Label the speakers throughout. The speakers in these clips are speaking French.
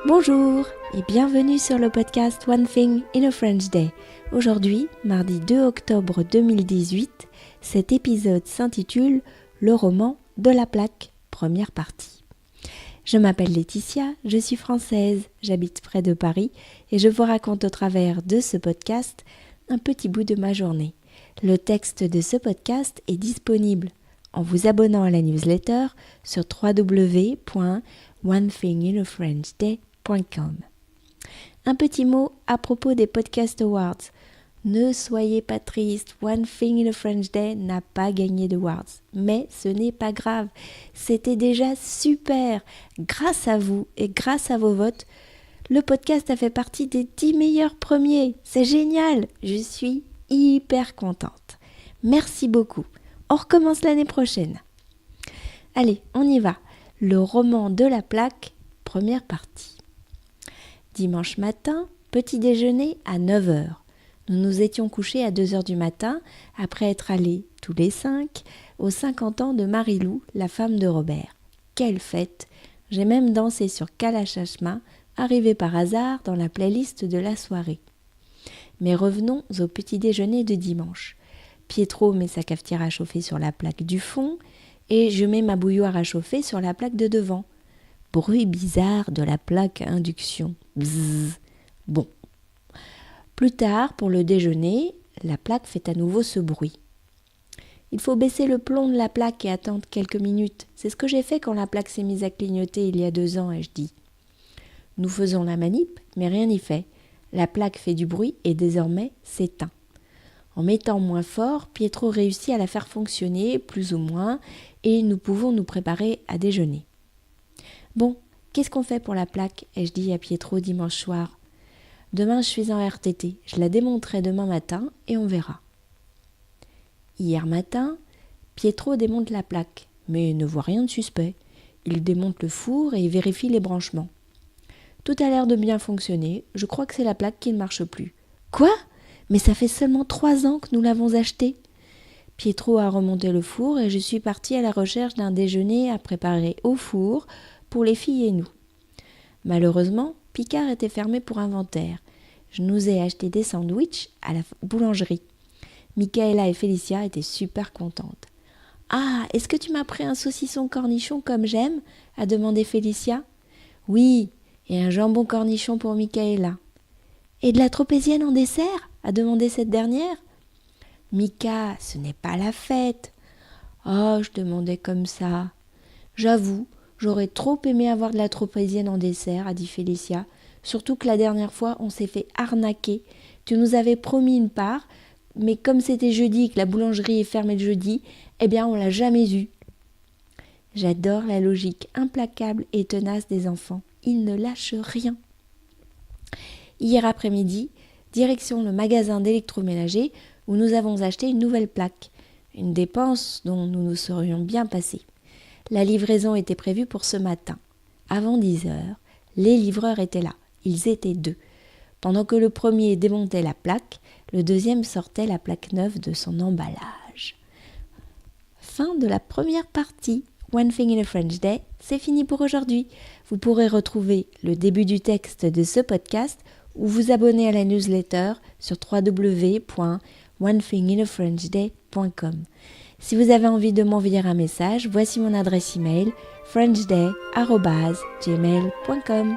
Speaker 1: Bonjour et bienvenue sur le podcast One Thing in a French Day. Aujourd'hui, mardi 2 octobre 2018, cet épisode s'intitule « Le roman de la plaque », première partie. Je m'appelle Laetitia, je suis française, j'habite près de Paris et je vous raconte au travers de ce podcast un petit bout de ma journée. Le texte de ce podcast est disponible en vous abonnant à la newsletter sur www.onethinginafrenchday.com. Un petit mot à propos des Podcast Awards. Ne soyez pas triste, One Thing in a French Day n'a pas gagné d'awards. Mais ce n'est pas grave, c'était déjà super. Grâce à vous et grâce à vos votes, le podcast a fait partie des 10 meilleurs premiers. C'est génial, je suis hyper contente. Merci beaucoup. On recommence l'année prochaine. Allez, on y va. Le roman de la plaque, première partie. Dimanche matin, petit déjeuner à 9h. Nous nous étions couchés à 2h du matin, après être allés, tous les 5, aux 50 ans de Marie-Lou, la femme de Robert. Quelle fête! J'ai même dansé sur Kalachachma, arrivé par hasard dans la playlist de la soirée. Mais revenons au petit déjeuner de dimanche. Pietro met sa cafetière à chauffer sur la plaque du fond et je mets ma bouilloire à chauffer sur la plaque de devant. Bruit bizarre de la plaque à induction. Bzzz. Bon. Plus tard, pour le déjeuner, la plaque fait à nouveau ce bruit. Il faut baisser le plomb de la plaque et attendre quelques minutes. C'est ce que j'ai fait quand la plaque s'est mise à clignoter il y a 2 ans, ai-je dit. Nous faisons la manip, mais rien n'y fait. La plaque fait du bruit et désormais s'éteint. En mettant moins fort, Pietro réussit à la faire fonctionner, plus ou moins, et nous pouvons nous préparer à déjeuner. Bon, qu'est-ce qu'on fait pour la plaque ? Ai-je dit à Pietro dimanche soir. Demain, je suis en RTT. Je la démonterai demain matin et on verra. Hier matin, Pietro démonte la plaque, mais ne voit rien de suspect. Il démonte le four et vérifie les branchements. Tout a l'air de bien fonctionner. Je crois que c'est la plaque qui ne marche plus. Quoi ? Mais ça fait seulement 3 ans que nous l'avons acheté. Pietro a remonté le four et je suis partie à la recherche d'un déjeuner à préparer au four pour les filles et nous. Malheureusement, Picard était fermé pour inventaire. Je nous ai acheté des sandwichs à la boulangerie. Michaela et Félicia étaient super contentes. « Ah, est-ce que tu m'as pris un saucisson cornichon comme j'aime ?» a demandé Félicia. « Oui, et un jambon cornichon pour Michaela. »« Et de la tropézienne en dessert ?» a demandé cette dernière. « Mika, ce n'est pas la fête. »« Oh, je demandais comme ça. »« J'avoue, j'aurais trop aimé avoir de la tropézienne en dessert, » a dit Félicia. « Surtout que la dernière fois, on s'est fait arnaquer. Tu nous avais promis une part, mais comme c'était jeudi et que la boulangerie est fermée le jeudi, eh bien on l'a jamais eue. » J'adore la logique implacable et tenace des enfants. Ils ne lâchent rien. Hier après-midi, direction le magasin d'électroménager où nous avons acheté une nouvelle plaque. Une dépense dont nous nous serions bien passés. La livraison était prévue pour ce matin. Avant 10h, les livreurs étaient là. Ils étaient 2. Pendant que le premier démontait la plaque, le deuxième sortait la plaque neuve de son emballage. Fin de la première partie. One Thing in a French Day, c'est fini pour aujourd'hui. Vous pourrez retrouver le début du texte de ce podcast ou vous abonner à la newsletter sur www.onethinginafrenchday.com. Si vous avez envie de m'envoyer un message, voici mon adresse email frenchday@gmail.com.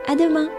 Speaker 1: À demain!